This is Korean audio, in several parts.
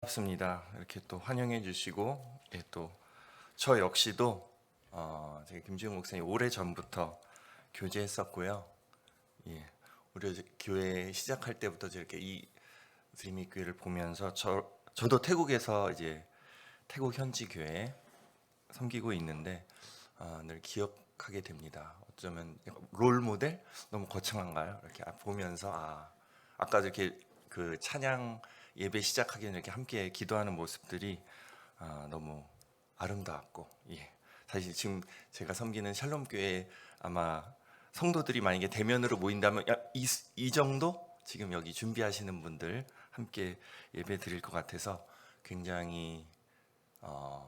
반갑습니다. 이렇게 또 환영해 주시고, 예, 또 저 역시도 제가 김지웅 목사님 오래 전부터 교제했었고요. 예, 우리 교회 시작할 때부터 이렇게 이 드림이 교회를 보면서 저도 태국에서 이제 태국 현지 교회 섬기고 있는데 늘 기억하게 됩니다. 어쩌면 롤 모델 너무 거창한가요? 이렇게 보면서 아까 이렇게 그 찬양 예배 시작하기 전에 이렇게 함께 기도하는 모습들이 너무 아름다웠고, 예. 사실 지금 제가 섬기는 샬롬 교회 아마 성도들이 만약에 대면으로 모인다면 이 정도 지금 여기 준비하시는 분들 함께 예배 드릴 것 같아서 굉장히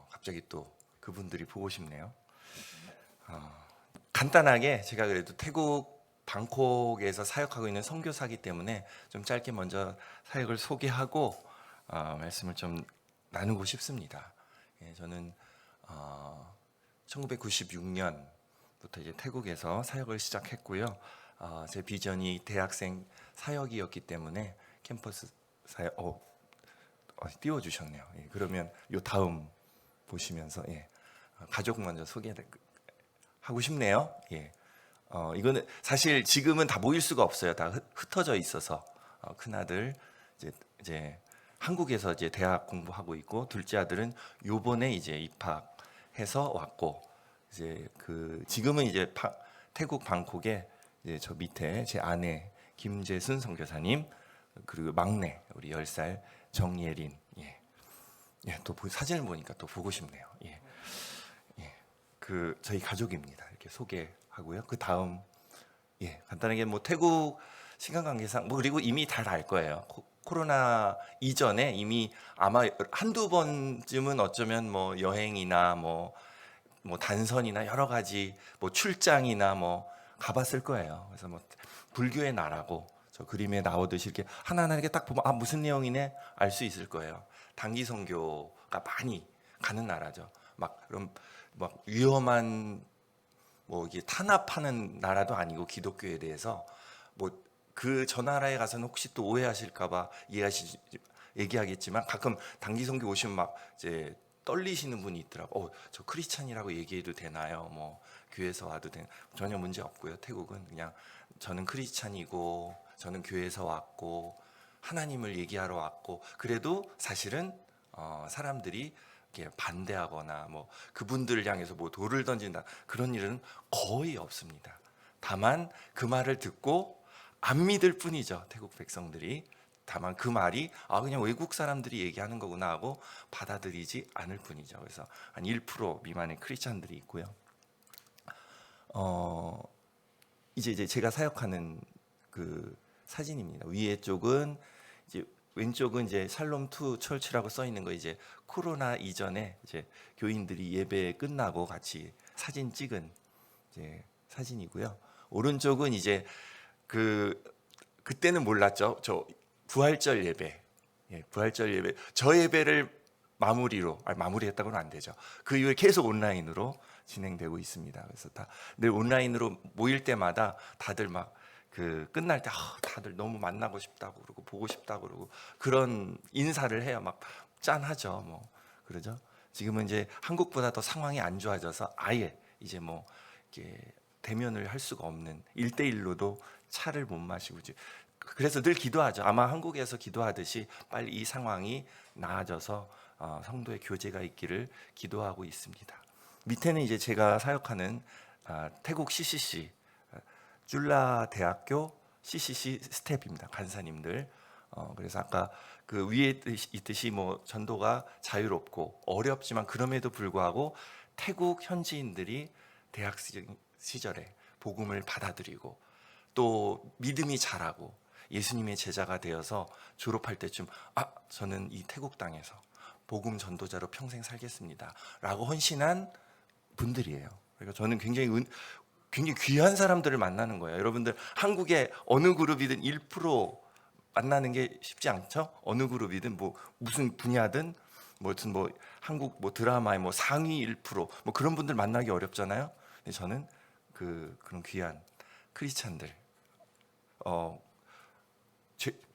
갑자기 또 그분들이 보고 싶네요. 간단하게 제가 그래도 태국 방콕에서 사역하고 있는 선교사이기 때문에 좀 짧게 먼저 사역을 소개하고 말씀을 좀 나누고 싶습니다. 예, 저는 1996년부터 이제 태국에서 사역을 시작했고요. 제 비전이 대학생 사역이었기 때문에 캠퍼스 사역 띄워주셨네요. 예, 그러면 요 다음 보시면서 가족 먼저 소개하고 싶네요. 예. 이거는 사실 지금은 다 모일 수가 없어요. 다 흩어져 있어서 큰 아들 이제 한국에서 이제 대학 공부하고 있고, 둘째 아들은 요번에 이제 입학해서 왔고, 이제 지금은 이제 태국 방콕에 이제 저 밑에 제 아내 김재순 선교사님, 그리고 막내 우리 10살 정예린. 예. 예, 또 사진을 보니까 또 보고 싶네요. 예. 예. 저희 가족입니다. 이렇게 소개하고요. 그 다음 간단하게 뭐 태국 시간 관계상 그리고 이미 잘 알 거예요. 코로나 이전에 이미 아마 한두 번쯤은 어쩌면 뭐 여행이나 뭐 단선이나 여러 가지 뭐 출장이나 뭐 가봤을 거예요. 그래서 뭐 불교의 나라고 저 그림에 나오듯이 이렇게 하나하나 이렇게 딱 보면 무슨 내용이네 알 수 있을 거예요. 단기 선교가 많이 가는 나라죠. 그럼 위험한 이게 탄압하는 나라도 아니고, 기독교에 대해서 그 저 나라에 가서는 혹시 또 오해하실까봐 얘기하겠지만, 가끔 단기 선교 오시면 이제 떨리시는 분이 있더라고. 저 크리스찬이라고 얘기해도 되나요? 뭐 교회에서 와도 전혀 문제 없고요. 태국은 그냥 저는 크리스찬이고 저는 교회에서 왔고 하나님을 얘기하러 왔고, 그래도 사실은 사람들이 이렇게 반대하거나 뭐 그분들을 향해서 뭐 돌을 던진다 그런 일은 거의 없습니다. 다만 그 말을 듣고 안 믿을 뿐이죠. 태국 백성들이. 다만 그 말이 그냥 외국 사람들이 얘기하는 거구나 하고 받아들이지 않을 뿐이죠. 그래서 한 1% 미만의 크리스찬들이 있고요. 이제 제가 사역하는 그 사진입니다. 위에 쪽은 이제 왼쪽은 이제 샬롬 투 철치라고 써 있는 거, 이제 코로나 이전에 이제 교인들이 예배 끝나고 같이 사진 찍은 이제 사진이고요. 오른쪽은 이제 그때는 몰랐죠. 저 부활절 예배, 부활절 예배, 저 예배를 마무리했다고는 안 되죠. 그 이후에 계속 온라인으로 진행되고 있습니다. 그래서 늘 온라인으로 모일 때마다 다들 끝날 때 다들 너무 만나고 싶다고 그러고 보고 싶다고 그러고 그런 인사를 해요. 짠하죠. 뭐 그러죠. 지금은 이제 한국보다 더 상황이 안 좋아져서 아예 이제 뭐 이렇게 대면을 할 수가 없는 1대1로도 차를 못 마시고, 그래서 늘 기도하죠. 아마 한국에서 기도하듯이 빨리 이 상황이 나아져서 성도의 교제가 있기를 기도하고 있습니다. 밑에는 이제 제가 사역하는 태국 CCC 줄라 대학교 CCC 스텝입니다. 간사님들. 그래서 아까 그 위에 있듯이 뭐 전도가 자유롭고 어렵지만 그럼에도 불구하고 태국 현지인들이 대학 시절에 복음을 받아들이고 또 믿음이 자라고 예수님의 제자가 되어서 졸업할 때쯤 저는 이 태국 땅에서 복음 전도자로 평생 살겠습니다 라고 헌신한 분들이에요. 그러니까 저는 굉장히 귀한 사람들을 만나는 거예요. 여러분들 한국의 어느 그룹이든 1% 만나는 게 쉽지 않죠? 어느 그룹이든 무슨 분야든 한국 드라마의 상위 1% 그런 분들 만나기 어렵잖아요. 근데 저는 그런 귀한 크리스찬들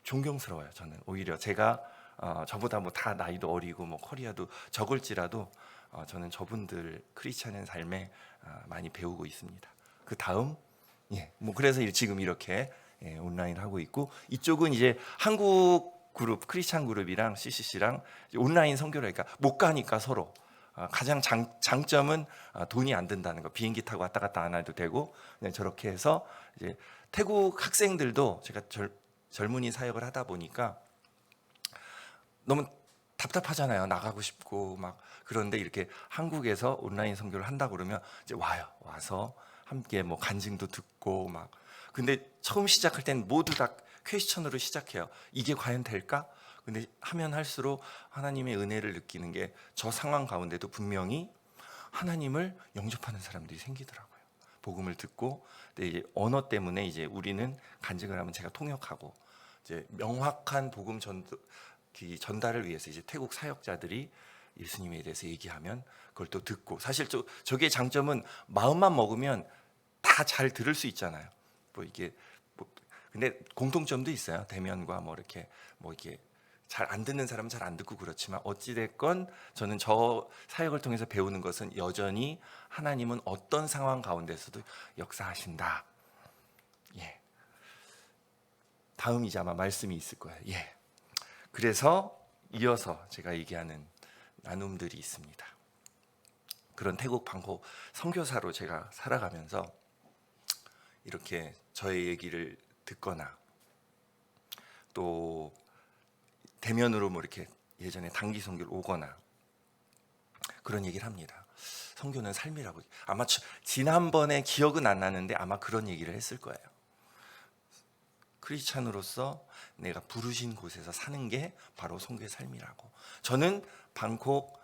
존경스러워요. 저는 오히려 제가 저보다 뭐 다 나이도 어리고 뭐 커리어도 적을지라도 저는 저분들 크리스찬의 삶에 많이 배우고 있습니다. 그 다음 뭐 그래서 지금 이렇게 온라인 하고 있고, 이쪽은 이제 한국 그룹 크리스찬 그룹이랑 CCC랑 온라인 선교를 하니까 못 가니까 서로 가장 장점은 돈이 안 든다는 거. 비행기 타고 왔다 갔다 안 해도 되고, 저렇게 해서 이제 태국 학생들도 제가 젊은이 사역을 하다 보니까 너무 답답하잖아요. 나가고 싶고 막. 그런데 이렇게 한국에서 온라인 선교를 한다 그러면 이제 와서 함께 뭐 간증도 듣고 막. 근데 처음 시작할 땐 모두 다 퀘스천으로 시작해요. 이게 과연 될까? 근데 하면 할수록 하나님의 은혜를 느끼는 게, 저 상황 가운데도 분명히 하나님을 영접하는 사람들이 생기더라고요. 복음을 듣고. 근데 이제 언어 때문에 이제 우리는 간증을 하면 제가 통역하고, 이제 명확한 복음 전달을 위해서 이제 태국 사역자들이 예수님에 대해서 얘기하면 그걸 또 듣고. 사실 저게 장점은 마음만 먹으면 다 잘 들을 수 있잖아요. 뭐 이게 근데 공통점도 있어요. 대면과 뭐 이렇게 잘 안 듣는 사람은 잘 안 듣고 그렇지만, 어찌 됐건 저는 저 사역을 통해서 배우는 것은 여전히 하나님은 어떤 상황 가운데서도 역사하신다. 다음 이제 아마 말씀이 있을 거예요. 그래서 이어서 제가 얘기하는 나눔들이 있습니다. 그런 태국 방콕 선교사로 제가 살아가면서 이렇게 저의 얘기를 듣거나, 또 대면으로 뭐 이렇게 예전에 단기 선교를 오거나 그런 얘기를 합니다. 선교는 삶이라고. 아마 지난번에 기억은 안 나는데 아마 그런 얘기를 했을 거예요. 크리스찬으로서 내가 부르신 곳에서 사는 게 바로 선교의 삶이라고. 저는 방콕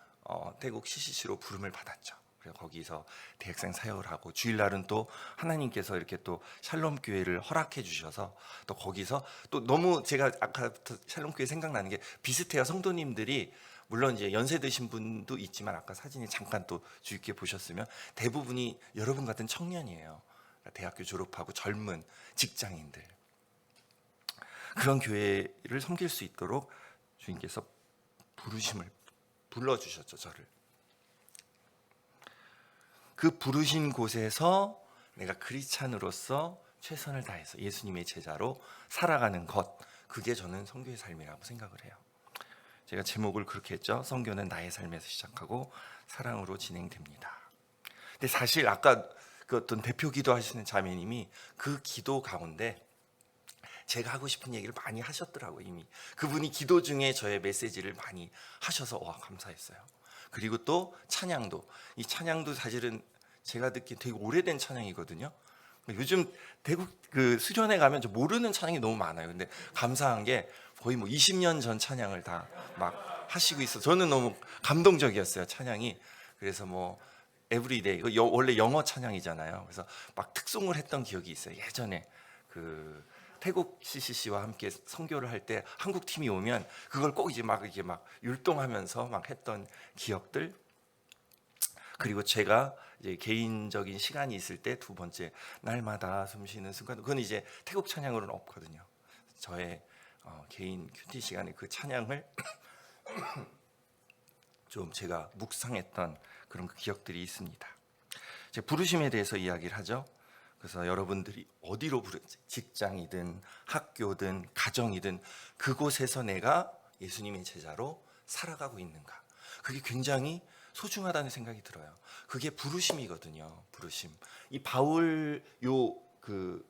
태국 CCC로 부름을 받았죠. 그래서 거기서 대학생 사역을 하고, 주일날은 또 하나님께서 이렇게 또 샬롬 교회를 허락해 주셔서 또 거기서 또 너무 제가 아까부터 샬롬 교회 생각나는 게 비슷해요. 성도님들이 물론 이제 연세 드신 분도 있지만, 아까 사진에 잠깐 또 주의 깊게 보셨으면 대부분이 여러분 같은 청년이에요. 대학교 졸업하고 젊은 직장인들. 그런 교회를 섬길 수 있도록 주님께서 부르심을 불러주셨죠. 저를. 그 부르신 곳에서 내가 크리스찬으로서 최선을 다해서 예수님의 제자로 살아가는 것, 그게 저는 선교의 삶이라고 생각을 해요. 제가 제목을 그렇게 했죠. 선교는 나의 삶에서 시작하고 사랑으로 진행됩니다. 근데 사실 아까 그 어떤 대표 기도하시는 자매님이 그 기도 가운데 제가 하고 싶은 얘기를 많이 하셨더라고요. 이미 그분이 기도 중에 저의 메시지를 많이 하셔서 감사했어요. 그리고 또 찬양도, 이 찬양도 사실은 제가 듣기엔 되게 오래된 찬양이거든요. 요즘 대국 그 수련회 가면 저 모르는 찬양이 너무 많아요. 근데 감사한 게 거의 뭐 20년 전 찬양을 다 막 하시고 있어. 저는 너무 감동적이었어요, 찬양이. 그래서 뭐 에브리데이, 원래 영어 찬양이잖아요. 그래서 막 특송을 했던 기억이 있어요. 예전에 그 태국 CCC와 함께 선교를 할 때 한국 팀이 오면 그걸 꼭 이제 막 이렇게 막 율동하면서 막 했던 기억들. 그리고 제가 이제 개인적인 시간이 있을 때 두 번째, 날마다 숨쉬는 순간, 그건 이제 태국 찬양으로는 없거든요. 저의 개인 큐티 시간에 그 찬양을 좀 제가 묵상했던 그런 기억들이 있습니다. 제 부르심에 대해서 이야기를 하죠. 그래서 여러분들이 어디로 직장이든 학교든 가정이든 그곳에서 내가 예수님의 제자로 살아가고 있는가, 그게 굉장히 소중하다는 생각이 들어요. 그게 부르심이거든요. 부르심. 이 바울 그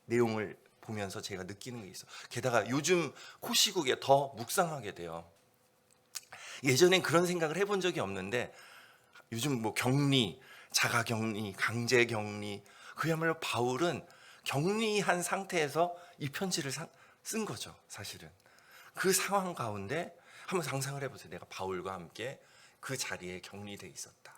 내용을 보면서 제가 느끼는 게 있어. 게다가 요즘 코시국에 더 묵상하게 돼요. 예전엔 그런 생각을 해본 적이 없는데, 요즘 뭐 격리, 자가격리, 강제격리, 그야말로 바울은 격리한 상태에서 이 편지를 쓴 거죠. 사실은 그 상황 가운데 한번 상상을 해보세요. 내가 바울과 함께 그 자리에 격리돼 있었다.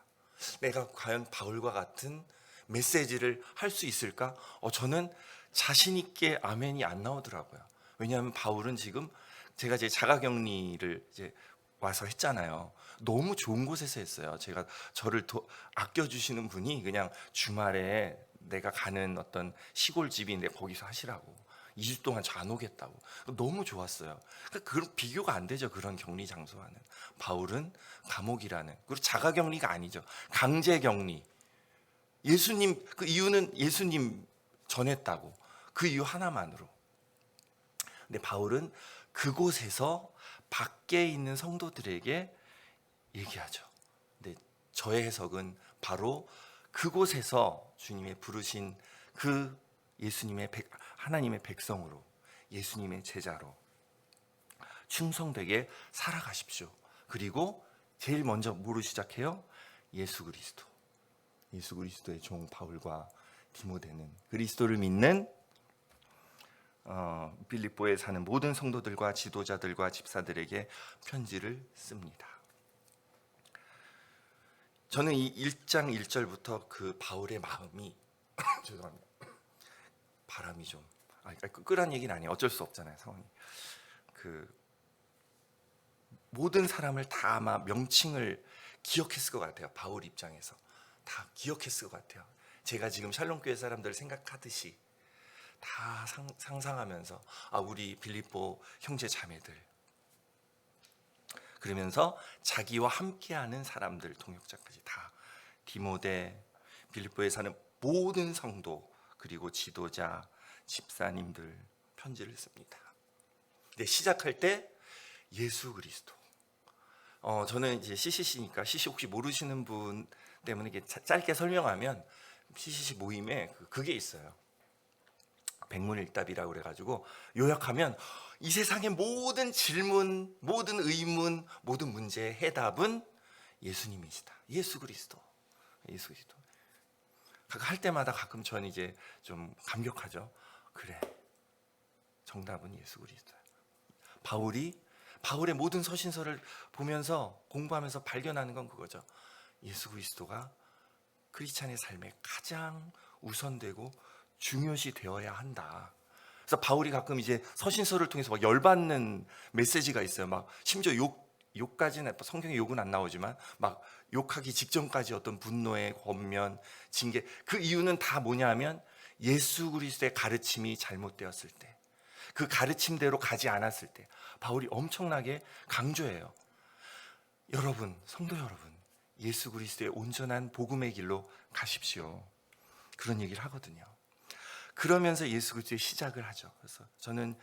내가 과연 바울과 같은 메시지를 할 수 있을까? 저는 자신 있게 아멘이 안 나오더라고요. 왜냐하면 바울은 지금, 제가 이제 자가격리를 이제 와서 했잖아요. 너무 좋은 곳에서 했어요. 제가 저를 아껴주시는 분이 그냥 주말에 내가 가는 어떤 시골집인데 거기서 하시라고. 2주 동안 저 안 오겠다고. 너무 좋았어요. 그러니까 그런 비교가 안 되죠. 그런 격리 장소와는. 바울은 감옥이라는, 그리고 자가격리가 아니죠. 강제격리. 예수님, 그 이유는 예수님 전했다고. 그 이유 하나만으로. 근데 바울은 그곳에서 밖에 있는 성도들에게 얘기하죠. 근데 저의 해석은 바로 그곳에서 주님의 부르신 그 예수님의 하나님의 백성으로, 예수님의 제자로 충성되게 살아가십시오. 그리고 제일 먼저 뭐로 시작해요? 예수 그리스도. 예수 그리스도의 종 바울과 디모데는 그리스도를 믿는 빌립보에 사는 모든 성도들과 지도자들과 집사들에게 편지를 씁니다. 저는 이 1장 1절부터 그 바울의 마음이 죄송합니다. 바람이 좀 끄란 얘기는 아니에요. 어쩔 수 없잖아요, 상황이. 그 모든 사람을 다 아마 명칭을 기억했을 것 같아요. 바울 입장에서 다 기억했을 것 같아요. 제가 지금 샬롬교회 사람들 생각하듯이 다 상상하면서 우리 빌립보 형제 자매들, 그러면서 자기와 함께하는 사람들, 동역자까지 다, 디모데, 빌립보에 사는 모든 성도, 그리고 지도자, 집사님들 편지를 씁니다. 근데 시작할 때 예수 그리스도. 저는 이제 CCC니까 CC 혹시 모르시는 분 때문에 이게 짧게 설명하면 CCC 모임에 그게 있어요. 백문일답이라고 그래가지고 요약하면 이 세상의 모든 질문, 모든 의문, 모든 문제의 해답은 예수님이시다. 예수 그리스도. 예수 그리스도. 할 때마다 가끔 전 이제 좀 감격하죠. 그래, 정답은 예수 그리스도야. 바울의 모든 서신서를 보면서 공부하면서 발견하는 건 그거죠. 예수 그리스도가 크리스찬의 삶에 가장 우선되고 중요시 되어야 한다. 그래서 바울이 가끔 이제 서신서를 통해서 막 열받는 메시지가 있어요. 막 심지어 욕까지는, 성경에 욕은 안 나오지만 막 욕하기 직전까지 어떤 분노의 권면, 징계. 그 이유는 다 뭐냐 하면 예수 그리스도의 가르침이 잘못되었을 때, 그 가르침대로 가지 않았을 때 바울이 엄청나게 강조해요. 여러분, 성도 여러분, 예수 그리스도의 온전한 복음의 길로 가십시오. 그런 얘기를 하거든요. 그러면서 예수 그리스도의 시작을 하죠. 그래서 저는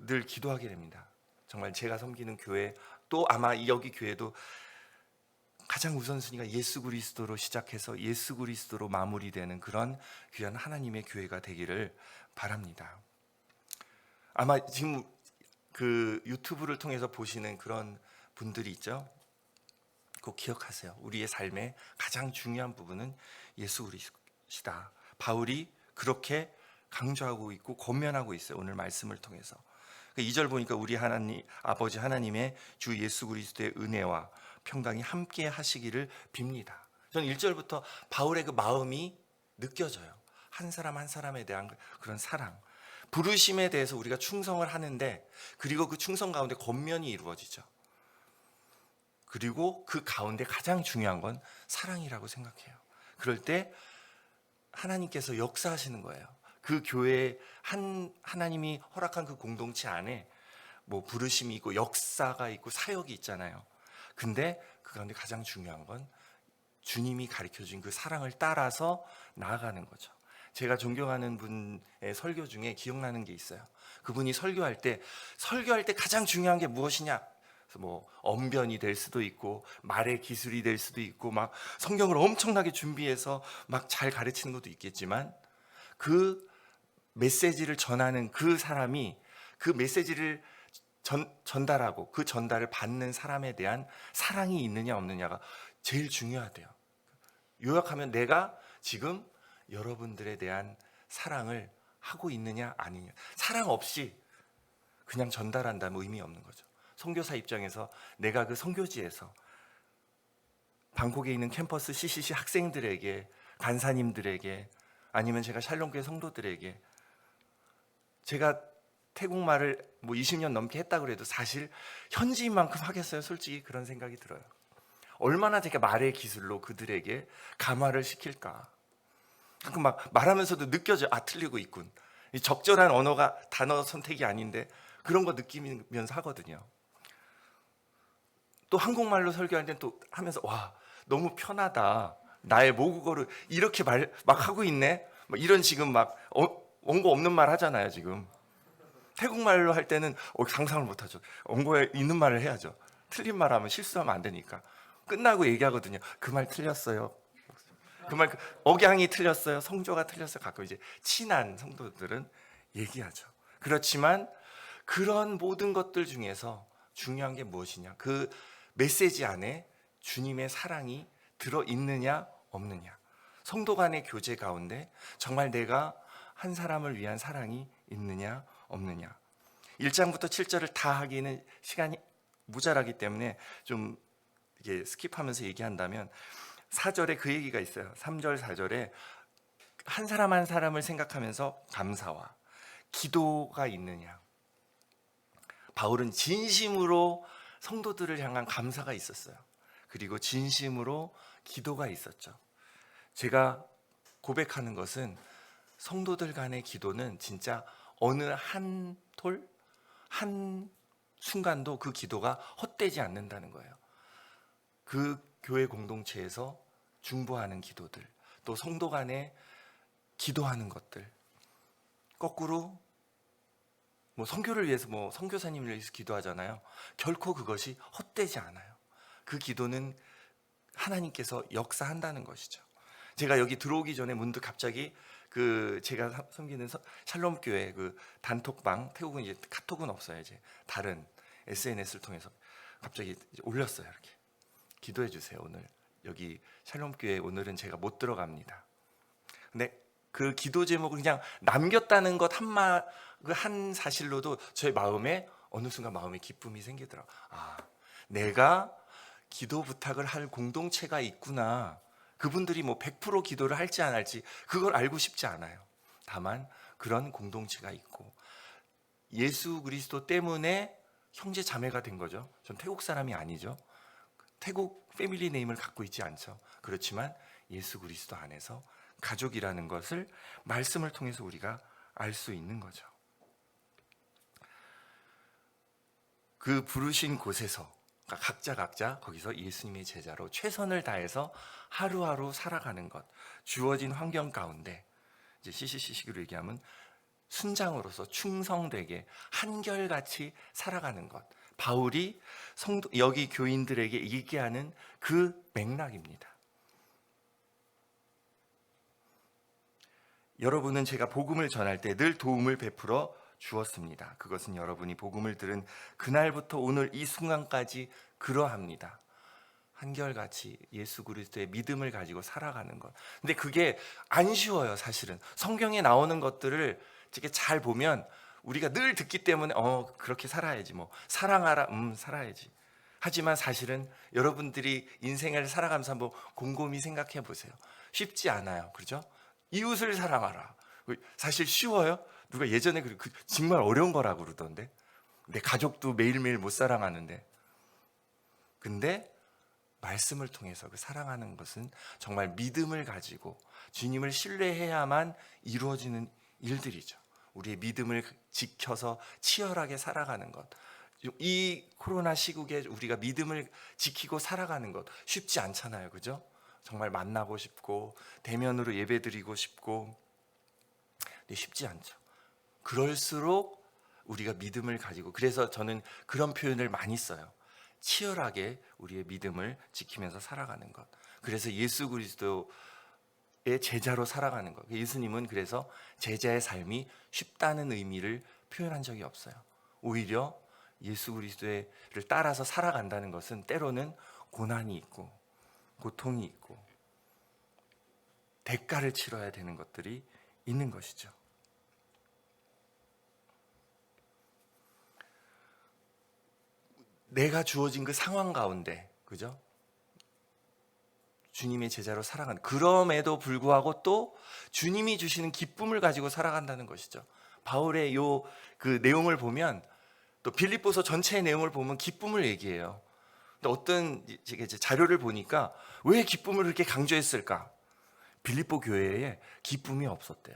늘 기도하게 됩니다. 정말 제가 섬기는 교회, 또 아마 여기 교회도 가장 우선순위가 예수 그리스도로 시작해서 예수 그리스도로 마무리되는 그런 귀한 하나님의 교회가 되기를 바랍니다. 아마 지금 그 유튜브를 통해서 보시는 그런 분들이 있죠. 꼭 기억하세요. 우리의 삶의 가장 중요한 부분은 예수 그리스도시다. 바울이 그렇게 강조하고 있고 권면하고 있어요. 오늘 말씀을 통해서. 2절 보니까 우리 하나님, 아버지 하나님의 주 예수 그리스도의 은혜와 평강이 함께 하시기를 빕니다. 저는 1절부터 바울의 그 마음이 느껴져요. 한 사람 한 사람에 대한 그런 사랑, 부르심에 대해서 우리가 충성을 하는데, 그리고 그 충성 가운데 권면이 이루어지죠. 그리고 그 가운데 가장 중요한 건 사랑이라고 생각해요. 그럴 때 하나님께서 역사하시는 거예요. 그 교회에 하나님이 허락한 그 공동체 안에 뭐 부르심이 있고 역사가 있고 사역이 있잖아요. 근데 그 가운데 가장 중요한 건 주님이 가르쳐준 그 사랑을 따라서 나아가는 거죠. 제가 존경하는 분의 설교 중에 기억나는 게 있어요. 그분이 설교할 때 가장 중요한 게 무엇이냐? 그래서 뭐 언변이 될 수도 있고 말의 기술이 될 수도 있고 막 성경을 엄청나게 준비해서 막 잘 가르치는 것도 있겠지만, 그 메시지를 전하는 그 사람이 그 메시지를 전달하고 그 전달을 받는 사람에 대한 사랑이 있느냐 없느냐가 제일 중요하대요. 요약하면 내가 지금 여러분들에 대한 사랑을 하고 있느냐 아니냐. 사랑 없이 그냥 전달한다면 의미 없는 거죠. 선교사 입장에서 내가 그 선교지에서 방콕에 있는 캠퍼스 CCC 학생들에게, 간사님들에게, 아니면 제가 샬롬교회 성도들에게, 제가 태국말을 뭐 20년 넘게 했다 그래도 사실 현지인만큼 하겠어요? 솔직히 그런 생각이 들어요. 얼마나 제가 말의 기술로 그들에게 감화를 시킬까. 가끔 막 말하면서도 느껴져요. 틀리고 있군. 이 적절한 언어가 단어 선택이 아닌데 그런 거 느끼면서 하거든요. 또 한국말로 설교할 때는 또 하면서 와 너무 편하다. 나의 모국어를 이렇게 막 하고 있네. 막 이런 지금 막 원고 없는 말 하잖아요 지금. 태국말로 할 때는 상상을 못하죠. 원고에 있는 말을 해야죠. 틀린 말하면 실수하면 안 되니까. 끝나고 얘기하거든요. 그 말 틀렸어요. 그 말 억양이 틀렸어요. 성조가 틀렸어요. 가끔 이제 친한 성도들은 얘기하죠. 그렇지만 그런 모든 것들 중에서 중요한 게 무엇이냐? 그 메시지 안에 주님의 사랑이 들어 있느냐 없느냐. 성도 간의 교제 가운데 정말 내가 한 사람을 위한 사랑이 있느냐 없느냐. 1장부터 7절을 다 하기는 시간이 모자라기 때문에 좀 이게 스킵하면서 얘기한다면 4절에 그 얘기가 있어요. 3절 4절에 한 사람 한 사람을 생각하면서 감사와 기도가 있느냐. 바울은 진심으로 성도들을 향한 감사가 있었어요. 그리고 진심으로 기도가 있었죠. 제가 고백하는 것은 성도들 간의 기도는 진짜 어느 한 톨, 한 순간도 그 기도가 헛되지 않는다는 거예요. 그 교회 공동체에서 중보하는 기도들, 또 성도 간에 기도하는 것들, 거꾸로 뭐 선교를 위해서 뭐 선교사님을 위해서 기도하잖아요. 결코 그것이 헛되지 않아요. 그 기도는 하나님께서 역사한다는 것이죠. 제가 여기 들어오기 전에 문득 갑자기 그 제가 섬기는 샬롬 교회 그 단톡방, 태국은 이제 카톡은 없어요. 이제 다른 SNS를 통해서 갑자기 올렸어요. 이렇게 기도해 주세요. 오늘 여기 샬롬 교회 오늘은 제가 못 들어갑니다. 근데 그 기도 제목을 그냥 남겼다는 것 한 사실로도 저의 마음에 어느 순간 마음에 기쁨이 생기더라고요. 아, 내가 기도 부탁을 할 공동체가 있구나. 그분들이 뭐 100% 기도를 할지 안 할지 그걸 알고 싶지 않아요. 다만 그런 공동체가 있고 예수 그리스도 때문에 형제 자매가 된 거죠. 전 태국 사람이 아니죠. 태국 패밀리 네임을 갖고 있지 않죠. 그렇지만 예수 그리스도 안에서 가족이라는 것을 말씀을 통해서 우리가 알 수 있는 거죠. 그 부르신 곳에서 각자 거기서 예수님의 제자로 최선을 다해서 하루하루 살아가는 것, 주어진 환경 가운데 이제 CCC식으로 얘기하면 순장으로서 충성되게 한결같이 살아가는 것, 바울이 여기 교인들에게 얘기하는 그 맥락입니다. 여러분은 제가 복음을 전할 때 늘 도움을 베풀어 주었습니다. 그것은 여러분이 복음을 들은 그날부터 오늘 이 순간까지 그러합니다. 한결같이 예수 그리스도의 믿음을 가지고 살아가는 것. 근데 그게 안 쉬워요, 사실은. 성경에 나오는 것들을 이렇게 잘 보면 우리가 늘 듣기 때문에 그렇게 살아야지 뭐 사랑하라, 살아야지. 하지만 사실은 여러분들이 인생을 살아가면서 한번 곰곰이 생각해 보세요. 쉽지 않아요, 그렇죠? 이웃을 사랑하라. 사실 쉬워요? 누가 예전에 정말 어려운 거라고 그러던데. 내 가족도 매일매일 못 사랑하는데. 근데 말씀을 통해서 그 사랑하는 것은 정말 믿음을 가지고 주님을 신뢰해야만 이루어지는 일들이죠. 우리의 믿음을 지켜서 치열하게 살아가는 것. 이 코로나 시국에 우리가 믿음을 지키고 살아가는 것 쉽지 않잖아요, 그죠? 정말 만나고 싶고 대면으로 예배드리고 싶고, 근데 쉽지 않죠. 그럴수록 우리가 믿음을 가지고, 그래서 저는 그런 표현을 많이 써요. 치열하게 우리의 믿음을 지키면서 살아가는 것. 그래서 예수 그리스도의 제자로 살아가는 것. 예수님은 그래서 제자의 삶이 쉽다는 의미를 표현한 적이 없어요. 오히려 예수 그리스도를 따라서 살아간다는 것은 때로는 고난이 있고 고통이 있고 대가를 치러야 되는 것들이 있는 것이죠. 내가 주어진 그 상황 가운데, 그죠? 주님의 제자로 살아간, 그럼에도 불구하고 또 주님이 주시는 기쁨을 가지고 살아간다는 것이죠. 바울의 그 내용을 보면, 또 빌립보서 전체의 내용을 보면 기쁨을 얘기해요. 근데 어떤 자료를 보니까 왜 기쁨을 그렇게 강조했을까? 빌립보 교회에 기쁨이 없었대요.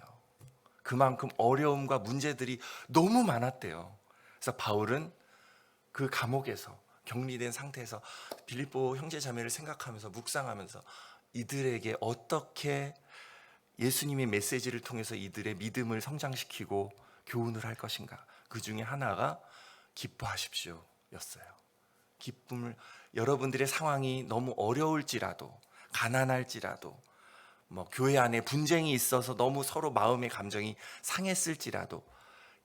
그만큼 어려움과 문제들이 너무 많았대요. 그래서 바울은 그 감옥에서 격리된 상태에서 빌립보 형제 자매를 생각하면서 묵상하면서 이들에게 어떻게 예수님의 메시지를 통해서 이들의 믿음을 성장시키고 교훈을 할 것인가. 그 중에 하나가 기뻐하십시오 였어요. 기쁨을, 여러분들의 상황이 너무 어려울지라도, 가난할지라도, 교회 안에 분쟁이 있어서 너무 서로 마음의 감정이 상했을지라도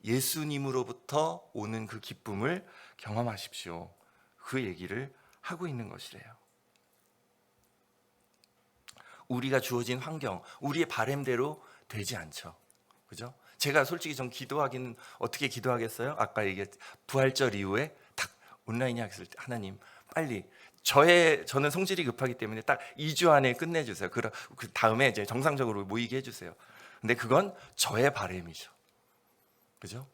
예수님으로부터 오는 그 기쁨을 경험하십시오. 그 얘기를 하고 있는 것이래요. 우리가 주어진 환경, 우리의 바램대로 되지 않죠. 그죠? 제가 솔직히 전 기도하기는 어떻게 기도하겠어요? 아까 얘기했 부활절 이후에 딱 온라인이 했을 때 하나님 빨리 저는 성질이 급하기 때문에 딱 2주 안에 끝내주세요. 그 다음에 이제 정상적으로 모이게 해주세요. 근데 그건 저의 바램이죠. 그죠?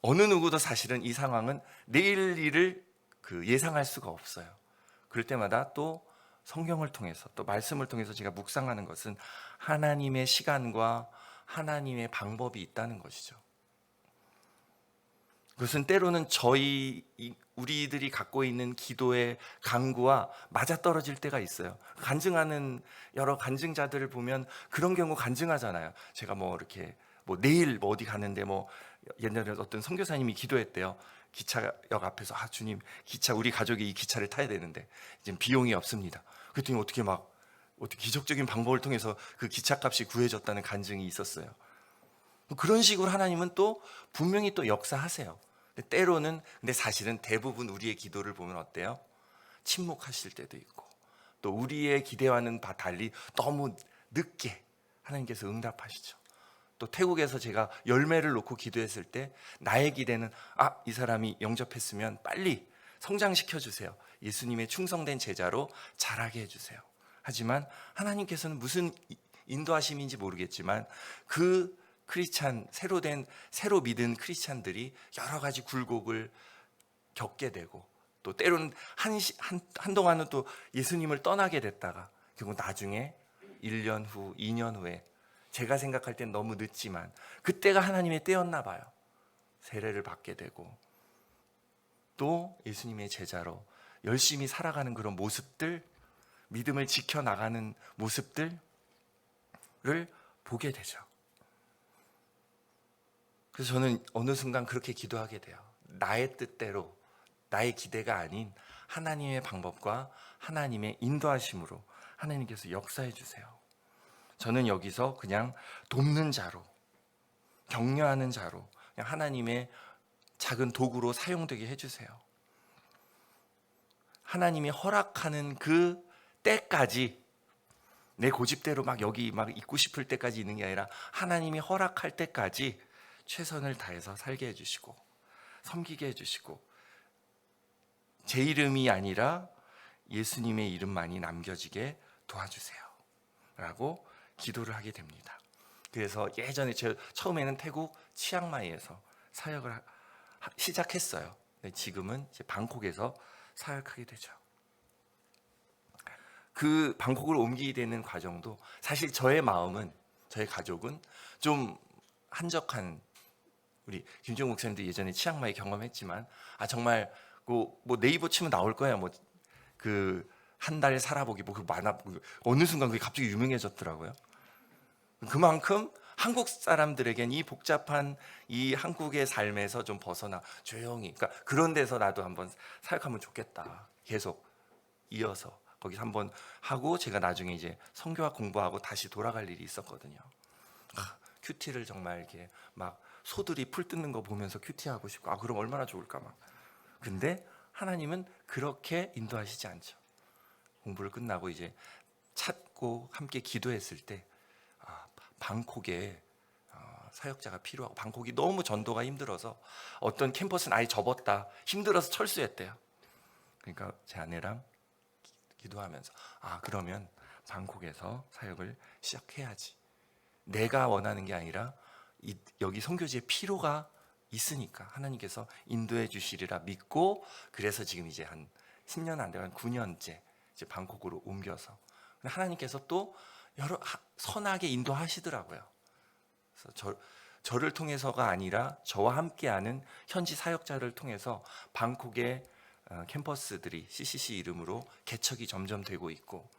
어느 누구도 사실은 이 상황은 내일 일을 예상할 수가 없어요. 그럴 때마다 또 성경을 통해서 또 말씀을 통해서 제가 묵상하는 것은 하나님의 시간과 하나님의 방법이 있다는 것이죠. 그것은 때로는 우리들이 갖고 있는 기도의 강구와 맞아떨어질 때가 있어요. 간증하는 여러 간증자들을 보면 그런 경우 간증하잖아요. 제가 이렇게 내일 어디 가는데 옛날에 어떤 선교사님이 기도했대요. 기차역 앞에서 주님 우리 가족이 이 기차를 타야 되는데 이제 비용이 없습니다. 그랬더니 어떻게 기적적인 방법을 통해서 그 기차값이 구해졌다는 간증이 있었어요. 그런 식으로 하나님은 또 분명히 또 역사하세요. 근데 사실은 대부분 우리의 기도를 보면 어때요? 침묵하실 때도 있고 또 우리의 기대와는 달리 너무 늦게 하나님께서 응답하시죠. 또 태국에서 제가 열매를 놓고 기도했을 때 나의 기대는 이 사람이 영접했으면 빨리 성장시켜 주세요. 예수님의 충성된 제자로 자라게 해주세요. 하지만 하나님께서는 무슨 인도하심인지 모르겠지만 그 크리스찬, 새로 믿은 크리스찬들이 여러 가지 굴곡을 겪게 되고 또 때로는 한동안은 또 예수님을 떠나게 됐다가 결국 나중에 1년 후, 2년 후에 제가 생각할 땐 너무 늦지만 그때가 하나님의 때였나 봐요. 세례를 받게 되고 또 예수님의 제자로 열심히 살아가는 그런 모습들, 믿음을 지켜나가는 모습들을 보게 되죠. 그래서 저는 어느 순간 그렇게 기도하게 돼요. 나의 뜻대로, 나의 기대가 아닌 하나님의 방법과 하나님의 인도하심으로 하나님께서 역사해 주세요. 저는 여기서 그냥 돕는 자로, 격려하는 자로, 그냥 하나님의 작은 도구로 사용되게 해주세요. 하나님이 허락하는 그 때까지 내 고집대로 여기 있고 싶을 때까지 있는 게 아니라 하나님이 허락할 때까지 최선을 다해서 살게 해주시고 섬기게 해주시고 제 이름이 아니라 예수님의 이름만이 남겨지게 도와주세요 라고 기도를 하게 됩니다. 그래서 예전에 처음에는 태국 치앙마이에서 사역을 시작했어요. 지금은 이제 방콕에서 사역하게 되죠. 그 방콕으로 옮기게 되는 과정도 사실 저의 마음은, 저의 가족은 좀 한적한, 우리 김종 목사님도 예전에 치앙마이 경험했지만 정말 네이버 치면 나올 거야. 한 달 살아보기 많아. 어느 순간 그게 갑자기 유명해졌더라고요. 그만큼 한국 사람들에겐 이 복잡한 이 한국의 삶에서 좀 벗어나 조용히, 그런 데서 나도 한번 사역하면 좋겠다. 계속 이어서 거기서 한번 하고 제가 나중에 이제 선교학 공부하고 다시 돌아갈 일이 있었거든요. 큐티를 정말 이렇게 소들이 풀 뜯는 거 보면서 큐티하고 싶고 그럼 얼마나 좋을까 근데 하나님은 그렇게 인도하시지 않죠. 공부를 끝나고 이제 찾고 함께 기도했을 때 방콕에 사역자가 필요하고 방콕이 너무 전도가 힘들어서 어떤 캠퍼스는 아예 접었다, 힘들어서 철수했대요. 그러니까 제 아내랑 기도하면서 그러면 방콕에서 사역을 시작해야지. 내가 원하는 게 아니라 여기 선교지에 필요가 있으니까 하나님께서 인도해 주시리라 믿고, 그래서 지금 이제 한 10년 안 돼요. 한 9년째 이제 방콕으로 옮겨서 하나님께서 또 여러 선하게 인도하시더라고요. 그래서 저를 통해서가 아니라 저와 함께하는 현지 사역자를 통해서 방콕의 캠퍼스들이 CCC 이름으로 개척이 점점 되고 있고,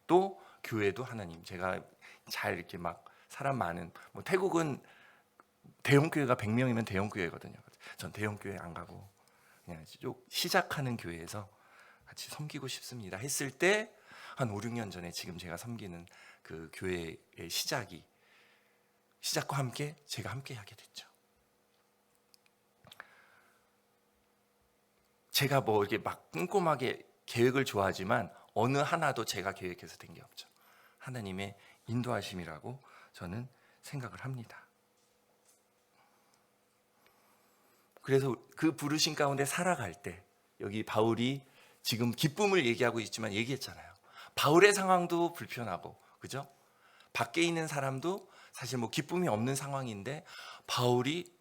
또 교회도 하나님, 제가 잘 이렇게 막 사람 많은, 뭐 태국은 대형 교회가 100명이면 대형 교회거든요. 전 대형 교회 안 가고 그냥 쭉 시작하는 교회에서 같이 섬기고 싶습니다 했을 때, 한 5, 6년 전에 지금 제가 섬기는 그 교회의 시작과 함께 제가 함께 하게 됐죠. 제가 뭐 이렇게 막 꼼꼼하게 계획을 좋아하지만 어느 하나도 제가 계획해서 된 게 없죠. 하나님의 인도하심이라고 저는 생각을 합니다. 그래서 그 부르심 가운데 살아갈 때, 여기 바울이 지금 기쁨을 얘기하고 있지만 얘기했잖아요. 바울의 상황도 불편하고, 그죠? 밖에 있는 사람도 사실 뭐 기쁨이 없는 상황인데, 바울이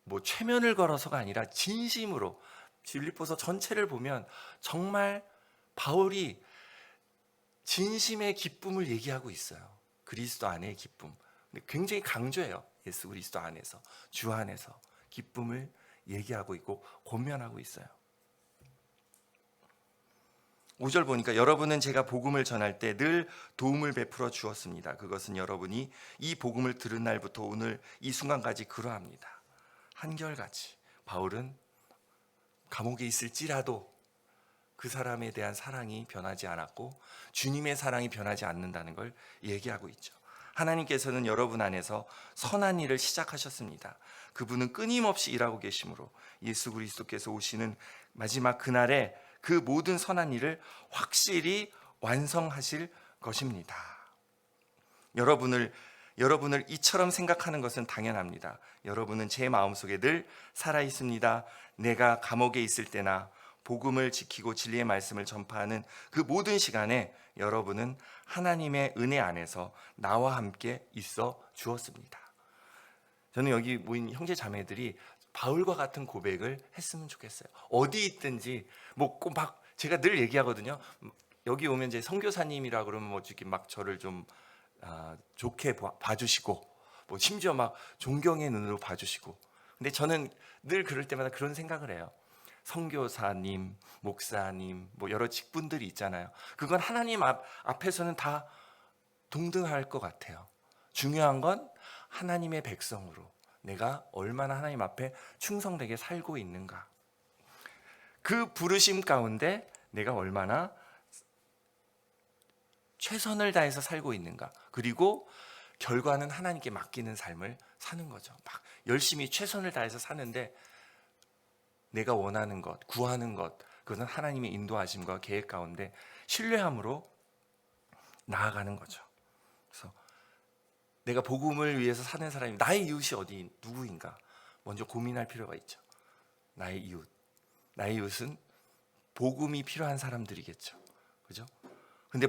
뭐 최면을 걸어서가 아니라 진심으로, 빌립보서 전체를 보면 정말 바울이 진심의 기쁨을 얘기하고 있어요. 그리스도 안의 기쁨. 근데 굉장히 강조해요. 예수 그리스도 안에서, 주 안에서 기쁨을 얘기하고 있고 권면하고 있어요. 5절 보니까 여러분은 제가 복음을 전할 때 늘 도움을 베풀어 주었습니다. 그것은 여러분이 이 복음을 들은 날부터 오늘 이 순간까지 그러합니다. 한결같이 바울은 감옥에 있을지라도 그 사람에 대한 사랑이 변하지 않았고 주님의 사랑이 변하지 않는다는 걸 얘기하고 있죠. 하나님께서는 여러분 안에서 선한 일을 시작하셨습니다. 그분은 끊임없이 일하고 계시므로 예수 그리스도께서 오시는 마지막 그날에 그 모든 선한 일을 확실히 완성하실 것입니다. 여러분을 이처럼 생각하는 것은 당연합니다. 여러분은 제 마음속에 늘 살아 있습니다. 내가 감옥에 있을 때나 복음을 지키고 진리의 말씀을 전파하는 그 모든 시간에 여러분은 하나님의 은혜 안에서 나와 함께 있어 주었습니다. 저는 여기 모인 형제 자매들이 바울과 같은 고백을 했으면 좋겠어요. 어디 있든지 뭐 꼭 막 제가 늘 얘기하거든요. 여기 오면 이제 선교사님이라 그러면 뭐 이렇게 막 저를 좀 좋게 봐주시고, 뭐 심지어 막 존경의 눈으로 봐주시고. 근데 저는 늘 그럴 때마다 그런 생각을 해요. 선교사님, 목사님, 뭐 여러 직분들이 있잖아요. 그건 하나님 앞에서는 다 동등할 것 같아요. 중요한 건 하나님의 백성으로 내가 얼마나 하나님 앞에 충성되게 살고 있는가. 그 부르심 가운데 내가 얼마나 최선을 다해서 살고 있는가. 그리고 결과는 하나님께 맡기는 삶을 사는 거죠. 막 열심히 최선을 다해서 사는데 내가 원하는 것, 구하는 것, 그것은 하나님의 인도하심과 계획 가운데 신뢰함으로 나아가는 거죠. 그래서 내가 복음을 위해서 사는 사람이, 나의 이웃이 어디 누구인가 먼저 고민할 필요가 있죠. 나의 이웃은 복음이 필요한 사람들이겠죠. 그죠? 근데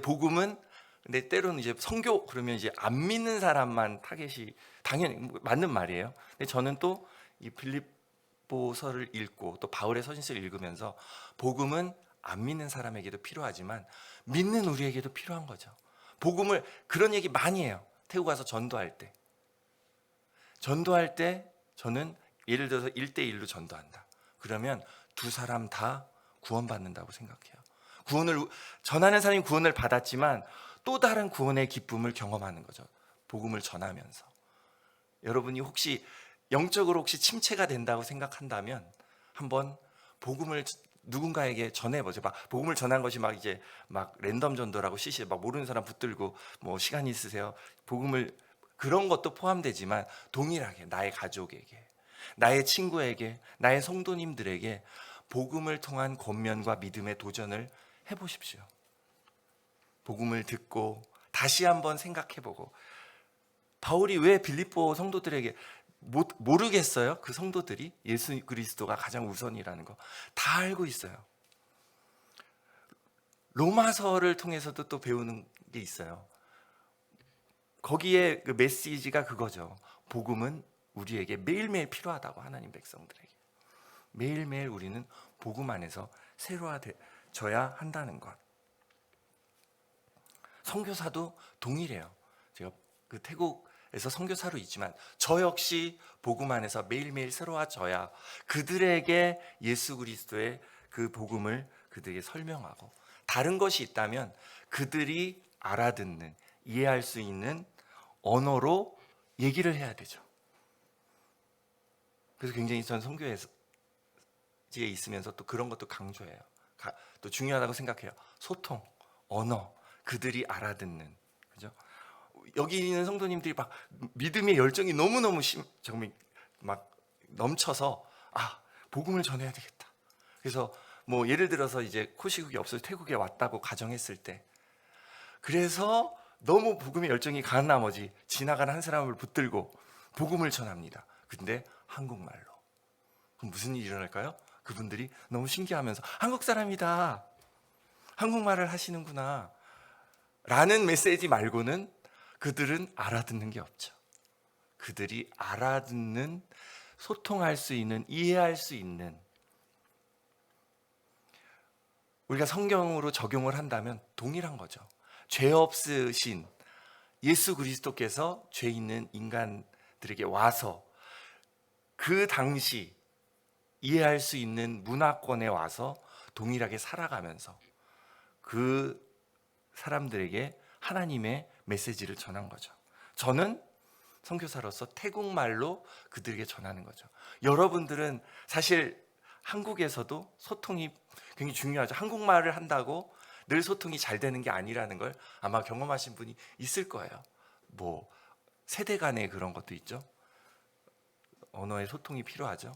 때로는 이제 선교 그러면 이제 안 믿는 사람만 타겟이, 당연히 맞는 말이에요. 근데 저는 또 이 빌립보서를 읽고 또 바울의 서신서를 읽으면서 복음은 안 믿는 사람에게도 필요하지만 믿는 우리에게도 필요한 거죠. 복음을, 그런 얘기 많이 해요. 태국 가서 전도할 때 저는 예를 들어서 1대1로 전도한다. 그러면 두 사람 다 구원받는다고 생각해요. 전하는 사람이 구원을 받았지만 또 다른 구원의 기쁨을 경험하는 거죠. 복음을 전하면서. 여러분이 혹시 영적으로 침체가 된다고 생각한다면 한번 복음을 누군가에게 전해보죠. 막 복음을 전한 것이 막 이제 막 랜덤 전도라고 막 모르는 사람 붙들고 뭐 시간 있으세요? 복음을, 그런 것도 포함되지만 동일하게 나의 가족에게, 나의 친구에게, 나의 성도님들에게 복음을 통한 권면과 믿음의 도전을 해보십시오. 복음을 듣고 다시 한번 생각해보고, 바울이 왜 빌립보 성도들에게 모르겠어요? 그 성도들이 예수 그리스도가 가장 우선이라는 거 다 알고 있어요. 로마서를 통해서도 또 배우는 게 있어요. 거기에 그 메시지가 그거죠. 복음은 우리에게 매일매일 필요하다고, 하나님 백성들에게. 매일매일 우리는 복음 안에서 새로워져야 한다는 것. 선교사도 동일해요. 제가 그 태국 선교사로 있지만 저 역시 복음 안에서 매일매일 새로워져야 그들에게 예수 그리스도의 그 복음을 그들에게 설명하고, 다른 것이 있다면 그들이 알아듣는, 이해할 수 있는 언어로 얘기를 해야 되죠. 그래서 굉장히 전 선교지에 있으면서 또 그런 것도 강조해요. 또 중요하다고 생각해요. 소통, 언어, 그들이 알아듣는, 그죠? 여기 있는 성도님들이 막 믿음의 열정이 너무너무 정말 막 넘쳐서 복음을 전해야 되겠다. 그래서 뭐 예를 들어서 이제 코시국이 없어서 태국에 왔다고 가정했을 때, 그래서 너무 복음의 열정이 강한 나머지 지나가는 한 사람을 붙들고 복음을 전합니다. 근데 한국말로. 그럼 무슨 일이 일어날까요? 그분들이 너무 신기하면서 한국 사람이다, 한국말을 하시는구나 라는 메시지 말고는 그들은 알아듣는 게 없죠. 그들이 알아듣는, 소통할 수 있는, 이해할 수 있는, 우리가 성경으로 적용을 한다면 동일한 거죠. 죄 없으신 예수 그리스도께서 죄 있는 인간들에게 와서 그 당시 이해할 수 있는 문화권에 와서 동일하게 살아가면서 그 사람들에게 하나님의 메시지를 전한 거죠. 저는 선교사로서 태국말로 그들에게 전하는 거죠. 여러분들은 사실 한국에서도 소통이 굉장히 중요하죠. 한국말을 한다고 늘 소통이 잘 되는 게 아니라는 걸 아마 경험하신 분이 있을 거예요. 뭐 세대 간의 그런 것도 있죠. 언어의 소통이 필요하죠.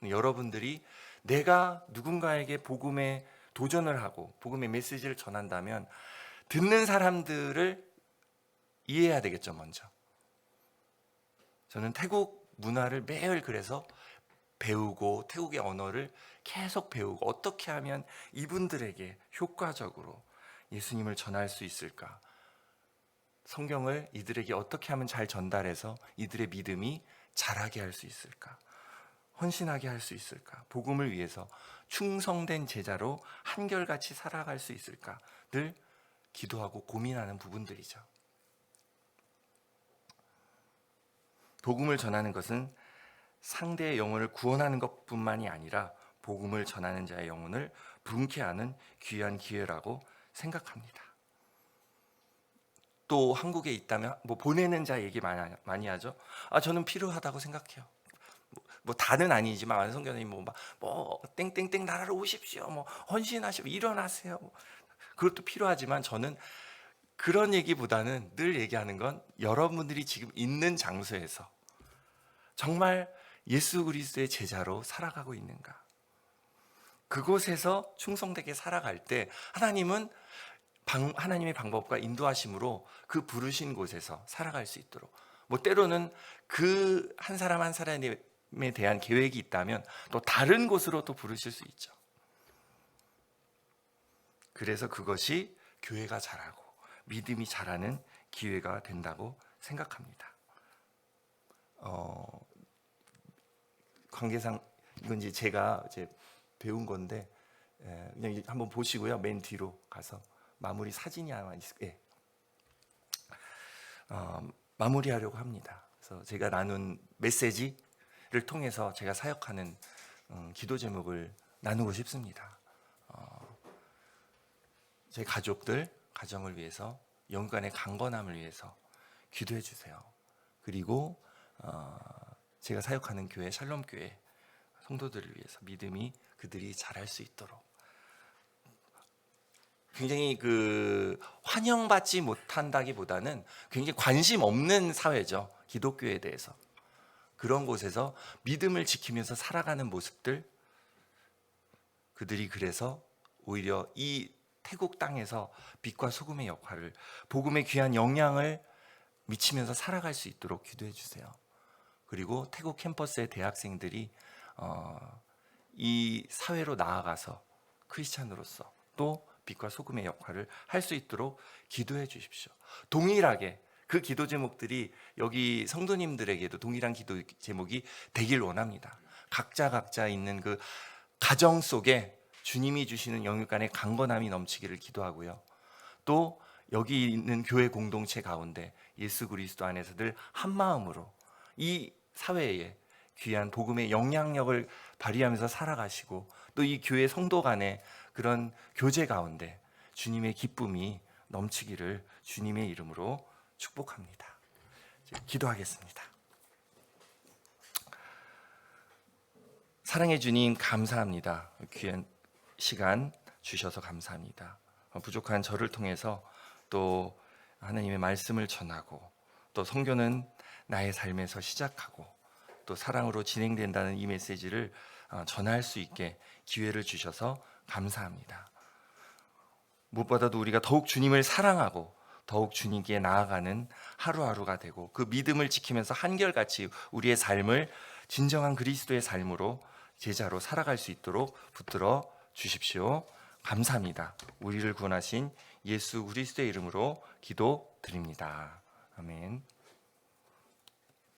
여러분들이 내가 누군가에게 복음에 도전을 하고 복음의 메시지를 전한다면 듣는 사람들을 이해해야 되겠죠. 먼저 저는 태국 문화를 매일 그래서 배우고 태국의 언어를 계속 배우고 어떻게 하면 이분들에게 효과적으로 예수님을 전할 수 있을까, 성경을 이들에게 어떻게 하면 잘 전달해서 이들의 믿음이 자라게 할 수 있을까, 헌신하게 할 수 있을까, 복음을 위해서 충성된 제자로 한결같이 살아갈 수 있을까 늘 기도하고 고민하는 부분들이죠. 복음을 전하는 것은 상대의 영혼을 구원하는 것뿐만이 아니라 복음을 전하는 자의 영혼을 부흥케 하는 귀한 기회라고 생각합니다. 또 한국에 있다면 뭐 보내는 자 얘기 많이 하죠. 저는 필요하다고 생각해요. 뭐 다는 아니지만 완성교님 뭐 땡땡땡 나라로 오십시오, 뭐 헌신하시고 일어나세요, 그것도 필요하지만 저는 그런 얘기보다는 늘 얘기하는 건 여러분들이 지금 있는 장소에서 정말 예수 그리스도의 제자로 살아가고 있는가, 그곳에서 충성되게 살아갈 때 하나님은 하나님의 방법과 인도하심으로 그 부르신 곳에서 살아갈 수 있도록, 뭐 때로는 그 한 사람 한 사람에 대한 계획이 있다면 또 다른 곳으로 또 부르실 수 있죠. 그래서 그것이 교회가 자라고 믿음이 자라는 기회가 된다고 생각합니다. 관계상 이건 이제 제가 배운 건데 그냥 한번 보시고요. 맨 뒤로 가서 마무리 사진이 아마 마무리하려고 합니다. 그래서 제가 나눈 메시지를 통해서 제가 사역하는 기도 제목을 나누고 싶습니다. 제 가족들, 가정을 위해서, 영간의 강건함을 위해서 기도해 주세요. 그리고 제가 사역하는 교회, 샬롬교회 성도들을 위해서 믿음이 그들이 자랄 수 있도록, 굉장히 환영받지 못한다기보다는 굉장히 관심 없는 사회죠. 기독교에 대해서. 그런 곳에서 믿음을 지키면서 살아가는 모습들, 그들이 그래서 오히려 이 태국 땅에서 빛과 소금의 역할을, 복음의 귀한 영향을 미치면서 살아갈 수 있도록 기도해 주세요. 그리고 태국 캠퍼스의 대학생들이 이 사회로 나아가서 크리스찬으로서 또 빛과 소금의 역할을 할 수 있도록 기도해 주십시오. 동일하게 그 기도 제목들이 여기 성도님들에게도 동일한 기도 제목이 되길 원합니다. 각자 있는 그 가정 속에 주님이 주시는 영육간의 강건함이 넘치기를 기도하고요. 또 여기 있는 교회 공동체 가운데 예수 그리스도 안에서 늘 한 마음으로 이 사회에 귀한 복음의 영향력을 발휘하면서 살아가시고, 또 이 교회 성도 간의 그런 교제 가운데 주님의 기쁨이 넘치기를 주님의 이름으로 축복합니다. 기도하겠습니다. 사랑해 주님, 감사합니다. 귀한 시간 주셔서 감사합니다. 부족한 저를 통해서 또 하나님의 말씀을 전하고, 또 선교는 나의 삶에서 시작하고 또 사랑으로 진행된다는 이 메시지를 전할 수 있게 기회를 주셔서 감사합니다. 무엇보다도 우리가 더욱 주님을 사랑하고 더욱 주님께 나아가는 하루하루가 되고, 그 믿음을 지키면서 한결같이 우리의 삶을 진정한 그리스도의 삶으로 제자로 살아갈 수 있도록 붙들어 주십시오. 감사합니다. 우리를 구원하신 예수 그리스도의 이름으로 기도드립니다. 아멘.